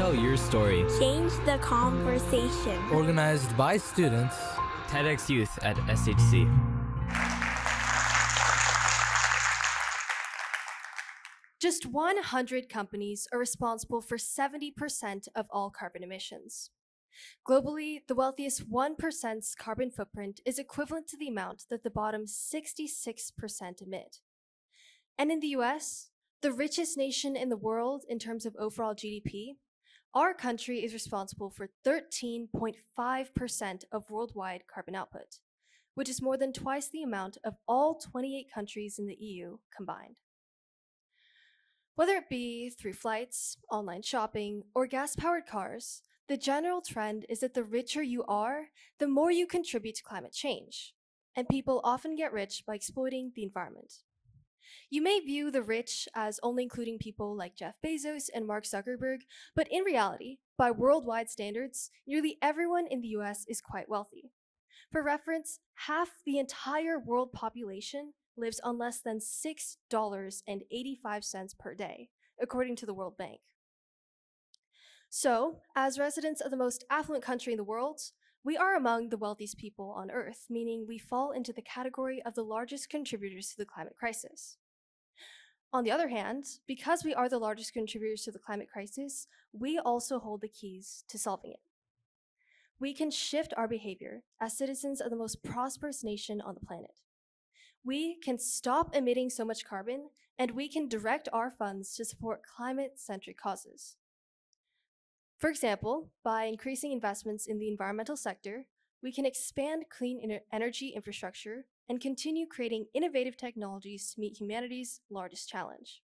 Tell your story. Change the conversation. Organized by students. TEDx Youth at SHC. Just 100 companies are responsible for 70% of all carbon emissions. Globally, the wealthiest 1%'s carbon footprint is equivalent to the amount that the bottom 66% emit. And in the US, the richest nation in the world in terms of overall GDP, our country is responsible for 13.5% of worldwide carbon output, which is more than twice the amount of all 28 countries in the EU combined. Whether it be through flights, online shopping, or gas-powered cars, the general trend is that the richer you are, the more you contribute to climate change, and people often get rich by exploiting the environment. You may view the rich as only including people like Jeff Bezos and Mark Zuckerberg, but in reality, by worldwide standards, nearly everyone in the US is quite wealthy. For reference, half the entire world population lives on less than $6.85 per day, according to the World Bank. So, as residents of the most affluent country in the world, we are among the wealthiest people on Earth, meaning we fall into the category of the largest contributors to the climate crisis. On the other hand, because we are the largest contributors to the climate crisis, we also hold the keys to solving it. We can shift our behavior as citizens of the most prosperous nation on the planet. We can stop emitting so much carbon, and we can direct our funds to support climate-centric causes. For example, by increasing investments in the environmental sector, we can expand clean energy infrastructure and continue creating innovative technologies to meet humanity's largest challenge.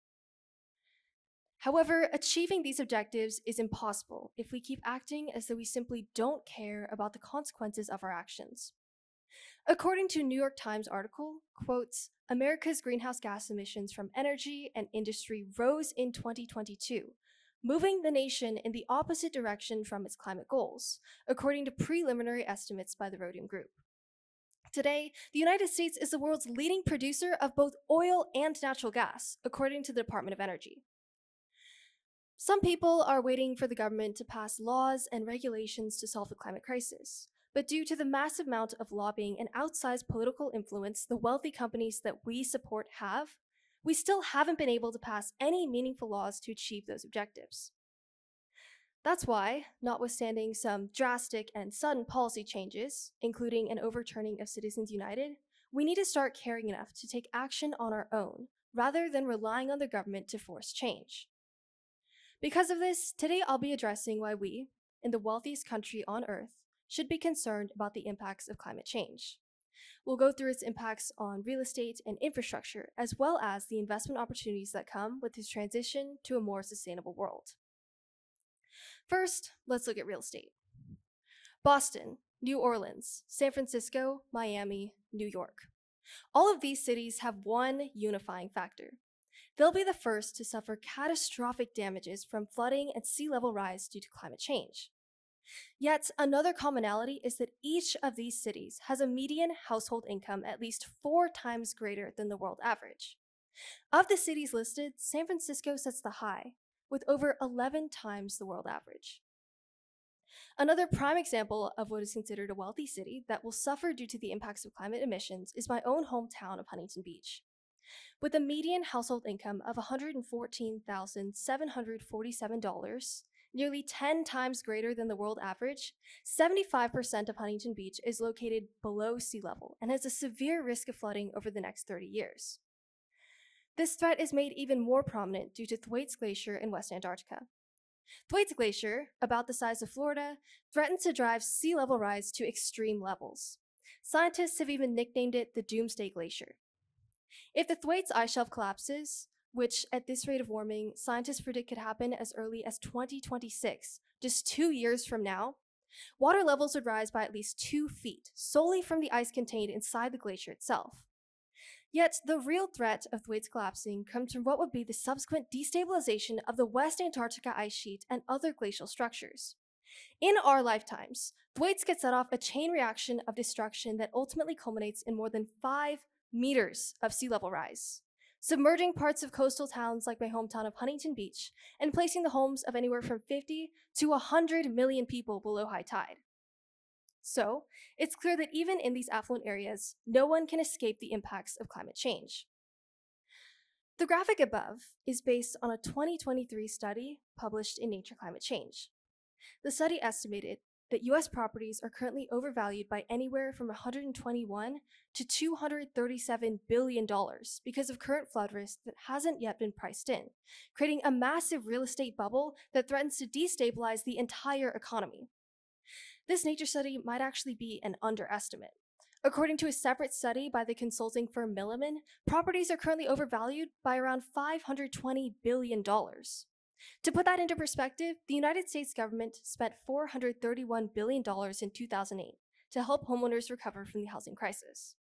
However, achieving these objectives is impossible if we keep acting as though we simply don't care about the consequences of our actions. According to a New York Times article, quotes, America's greenhouse gas emissions from energy and industry rose in 2022, moving the nation in the opposite direction from its climate goals, according to preliminary estimates by the Rhodium Group. Today, the United States is the world's leading producer of both oil and natural gas, according to the Department of Energy. Some people are waiting for the government to pass laws and regulations to solve the climate crisis. But due to the massive amount of lobbying and outsized political influence the wealthy companies that we support have, we still haven't been able to pass any meaningful laws to achieve those objectives. That's why, notwithstanding some drastic and sudden policy changes, including an overturning of Citizens United, we need to start caring enough to take action on our own, rather than relying on the government to force change. Because of this, today I'll be addressing why we, in the wealthiest country on Earth, should be concerned about the impacts of climate change. We'll go through its impacts on real estate and infrastructure, as well as the investment opportunities that come with this transition to a more sustainable world. First, let's look at real estate. Boston, New Orleans, San Francisco, Miami, New York. All of these cities have one unifying factor. They'll be the first to suffer catastrophic damages from flooding and sea level rise due to climate change. Yet, another commonality is that each of these cities has a median household income at least 4 times greater than the world average. Of the cities listed, San Francisco sets the high, with over 11 times the world average. Another prime example of what is considered a wealthy city that will suffer due to the impacts of climate emissions is my own hometown of Huntington Beach. With a median household income of $114,747, nearly 10 times greater than the world average, 75% of Huntington Beach is located below sea level and has a severe risk of flooding over the next 30 years. This threat is made even more prominent due to Thwaites Glacier in West Antarctica. Thwaites Glacier, about the size of Florida, threatens to drive sea level rise to extreme levels. Scientists have even nicknamed it the Doomsday Glacier. If the Thwaites ice shelf collapses, which at this rate of warming, scientists predict could happen as early as 2026, just 2 years from now, water levels would rise by at least 2 feet, solely from the ice contained inside the glacier itself. Yet, the real threat of Thwaites collapsing comes from what would be the subsequent destabilization of the West Antarctica ice sheet and other glacial structures. In our lifetimes, Thwaites could set off a chain reaction of destruction that ultimately culminates in more than 5 meters of sea level rise. submerging parts of coastal towns like my hometown of Huntington Beach, and placing the homes of anywhere from 50 to 100 million people below high tide. So, it's clear that even in these affluent areas, no one can escape the impacts of climate change. The graphic above is based on a 2023 study published in Nature Climate Change. The study estimated that US properties are currently overvalued by anywhere from $121 to $237 billion because of current flood risk that hasn't yet been priced in, creating a massive real estate bubble that threatens to destabilize the entire economy. This nature study might actually be an underestimate. According to a separate study by the consulting firm Milliman, properties are currently overvalued by around $520 billion. To put that into perspective, the United States government spent $431 billion in 2008 to help homeowners recover from the housing crisis.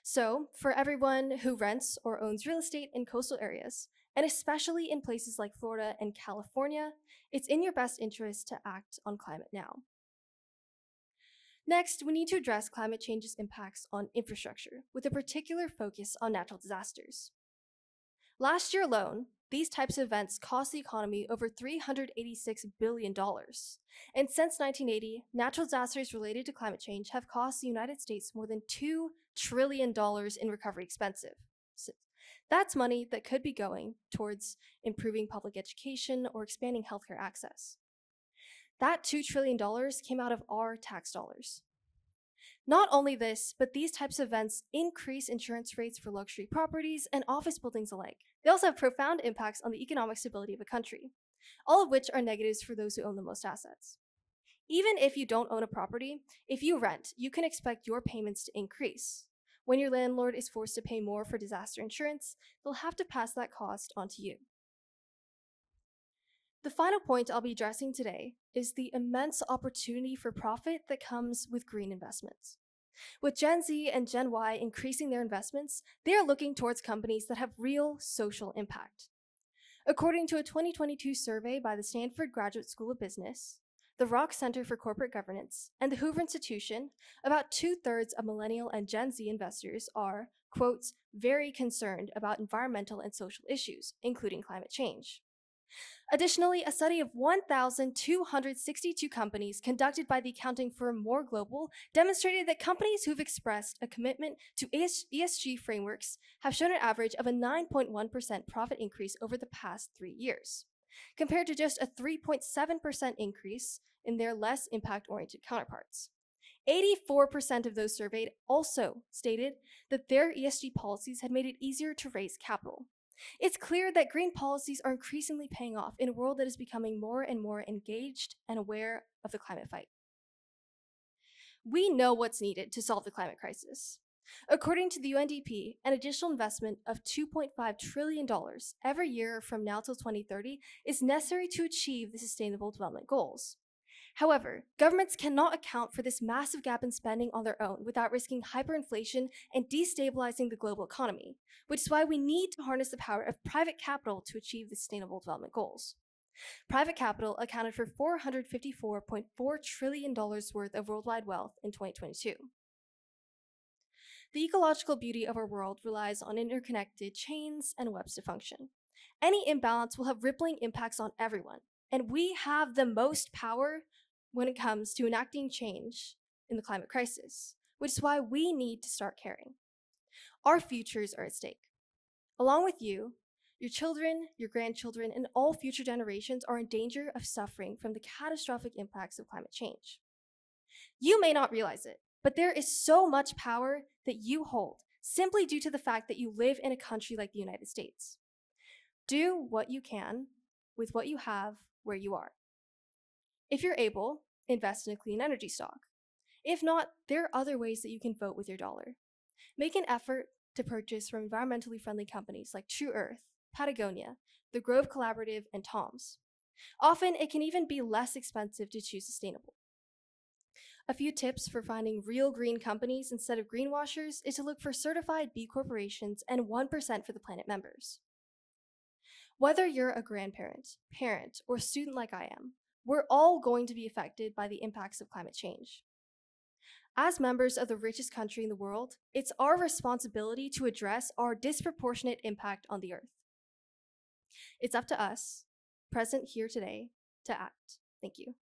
So, for everyone who rents or owns real estate in coastal areas, and especially in places like Florida and California, it's in your best interest to act on climate now. Next, we need to address climate change's impacts on infrastructure, with a particular focus on natural disasters. Last year alone, these types of events cost the economy over $386 billion. And since 1980, natural disasters related to climate change have cost the United States more than $2 trillion in recovery expenses. That's money that could be going towards improving public education or expanding healthcare access. That $2 trillion came out of our tax dollars. Not only this, but these types of events increase insurance rates for luxury properties and office buildings alike. They also have profound impacts on the economic stability of a country, all of which are negatives for those who own the most assets. Even if you don't own a property, if you rent, you can expect your payments to increase. When your landlord is forced to pay more for disaster insurance, they'll have to pass that cost on to you. The final point I'll be addressing today is the immense opportunity for profit that comes with green investments. With Gen Z and Gen Y increasing their investments, they are looking towards companies that have real social impact. According to a 2022 survey by the Stanford Graduate School of Business, the Rock Center for Corporate Governance, and the Hoover Institution, about 2/3 of millennial and Gen Z investors are, quote, very concerned about environmental and social issues, including climate change. Additionally, a study of 1,262 companies conducted by the accounting firm More Global demonstrated that companies who've expressed a commitment to ESG frameworks have shown an average of a 9.1% profit increase over the past 3 years, compared to just a 3.7% increase in their less impact-oriented counterparts. 84% of those surveyed also stated that their ESG policies had made it easier to raise capital. It's clear that green policies are increasingly paying off in a world that is becoming more and more engaged and aware of the climate fight. We know what's needed to solve the climate crisis. According to the UNDP, an additional investment of $2.5 trillion every year from now till 2030 is necessary to achieve the Sustainable Development Goals. However, governments cannot account for this massive gap in spending on their own without risking hyperinflation and destabilizing the global economy, which is why we need to harness the power of private capital to achieve the Sustainable Development Goals. Private capital accounted for $454.4 trillion worth of worldwide wealth in 2022. The ecological beauty of our world relies on interconnected chains and webs to function. Any imbalance will have rippling impacts on everyone, and we have the most power when it comes to enacting change in the climate crisis, which is why we need to start caring. Our futures are at stake. Along with you, your children, your grandchildren, and all future generations are in danger of suffering from the catastrophic impacts of climate change. You may not realize it, but there is so much power that you hold simply due to the fact that you live in a country like the United States. Do what you can with what you have where you are. If you're able, invest in a clean energy stock. If not, there are other ways that you can vote with your dollar. Make an effort to purchase from environmentally friendly companies like True Earth, Patagonia, the Grove Collaborative, and Tom's. Often, it can even be less expensive to choose sustainable. A few tips for finding real green companies instead of greenwashers is to look for certified B corporations and 1% for the Planet members. Whether you're a grandparent, parent, or student like I am, we're all going to be affected by the impacts of climate change. As members of the richest country in the world, it's our responsibility to address our disproportionate impact on the Earth. It's up to us, present here today, to act. Thank you.